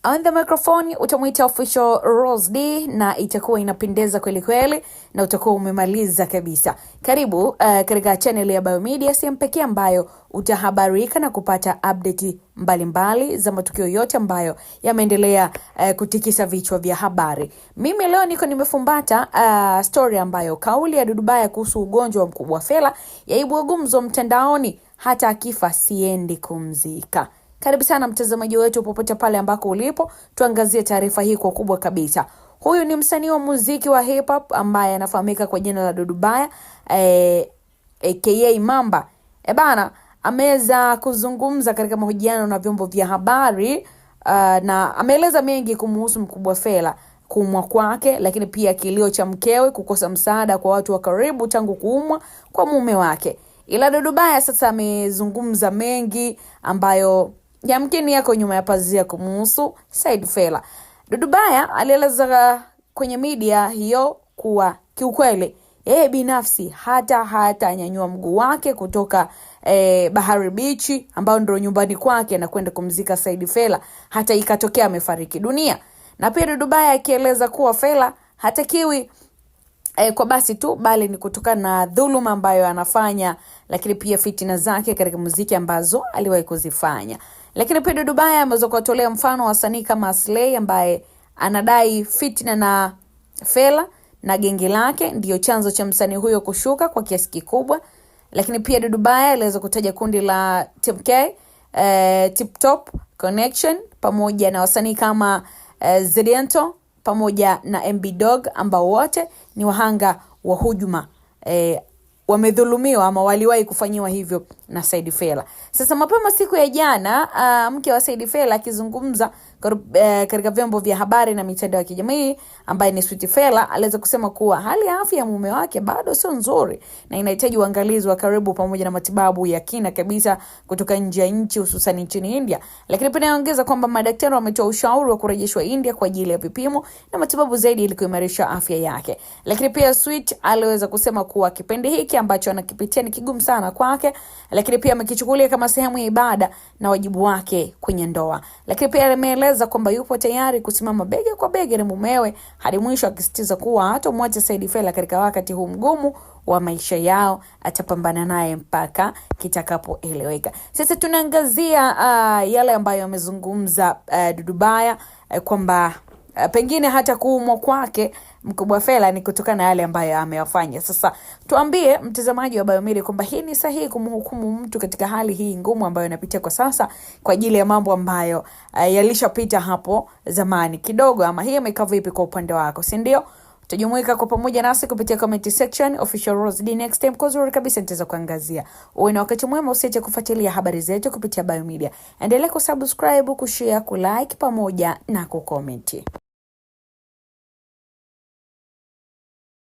On the microphone utamuita official Rose D na itakuwa inapendeza kweli kweli na utakuwa umemaliza kabisa. Karibu katika channel ya Biomedia, sehemu pekee ambayo utahabarika na kupata update mbalimbali za matukio yote ambayo yameendelea kutikisa vichwa vya habari. Mimi leo niko nimefumbata story ambayo kauli ya Dudubaya kuhusu ugonjwa wa Mkubwa Fella yaibua gumzo mtandaoni, hata akifa siendi kumzika. Karibu sana mtazamaji wetu popote pale ambako ulipo, tuangazie taarifa hii kwa kubwa kabisa. Huyu ni msanii wa muziki wa hip hop ambaye anafahamika kwa jina la Dudubaya aka Mamba. Bana ameweza kuzungumza katika mahojiano na vyombo vya habari na ameeleza mengi kumhusu Mkubwa Fella, kuumwa kwake, lakini pia kilio cha mkewe kukosa msaada kwa watu wa karibu tangu kuumwa kwa mume wake. Ila Dudubaya sasa amezungumza mengi ambayo yamkini yako nyuma ya pazia kumhusu Said Fella. Dudubaya alieleza kwenye media hiyo kuwa kiukweli yeye binafsi hata nyanyua mguu wake kutoka Bahari Beach ambao ndio nyumbani kwake na kwenda kumzika Said Fella hata ikatokea amefariki dunia. Na pia Dudubaya akieleza kuwa Fella hatakiwi kwa basi tu, bali ni kutokana na dhuluma ambayo anafanya, lakini pia fitina zake katika muziki ambazo aliwahi kuzifanya. Lakini pia Dudubaya ameweza kuwatolea mfano wasanii kama Slay ambaye anadai fitina na Fella na genge lake ndio chanzo cha msanii huyo kushuka kwa kiasi kikubwa. Lakini pia Dudubaya aliweza kutaja kundi la Team K, Tip Top Connection pamoja na wasanii kama Zedianto pamoja na MB Dog ambao wote ni wahanga wa hujuma, wamedhulumiwa ama waliwahi kufanyiwa hivyo na Said Fella. Sasa mapema siku ya jana mke wa Said Fella akizungumza katika vyombo vya habari na mitandao ya kijamii ambaye ni Sweet Fella aliweza kusema kuwa hali ya afya ya mume wake bado sio nzuri na inahitaji uangalizi wa karibu pamoja na matibabu ya kina kabisa kutoka nje ya nchi, hususan nchini India. Lakini pia anaongeza kwamba madaktari wametoa ushauri wa kurejeshwa India kwa ajili ya vipimo na matibabu zaidi ili kuimarisha afya yake. Lakini pia Sweet aliweza kusema kuwa kipindi hiki ambacho anakipitia ni kigumu sana kwake, lakini pia amekichukulia kama sehemu ya ibada na wajibu wake kwenye ndoa. Lakini pia ameeleza kwamba yupo tayari kusimama bega kwa bega na mumewe hadi mwisho, akisisitiza kuwa hatomwacha Said Fella katika wakati huu mgumu wa maisha yao, atapambana naye mpaka kitakapoeleweka. Sasa tunaangazia yale ambayo amezungumza Dudubaya kwamba pengine hata kuumwa kwake Mkubwa Fella ni kutokana na yale ambayo ameyafanya. Sasa tuambie mtazamaji wa Biomedia kwamba hii ni sahihi kumhukumu mtu katika hali hii ngumu ambayo inapitia kwa sasa kwa ajili ya mambo ambayo yalishapita hapo zamani kidogo, ama hii imekaa vipi kwa upande wako, si ndio? Tutajumuika kwa pamoja nasi kupitia comment section official Rose D next time kwa uzuri kabisa nitaweza kuangazia. Uwe na wakati mwema, usiache kufuatilia habari zetu kupitia Biomedia. Endelea kusubscribe, kushare, kulike pamoja na kucomment.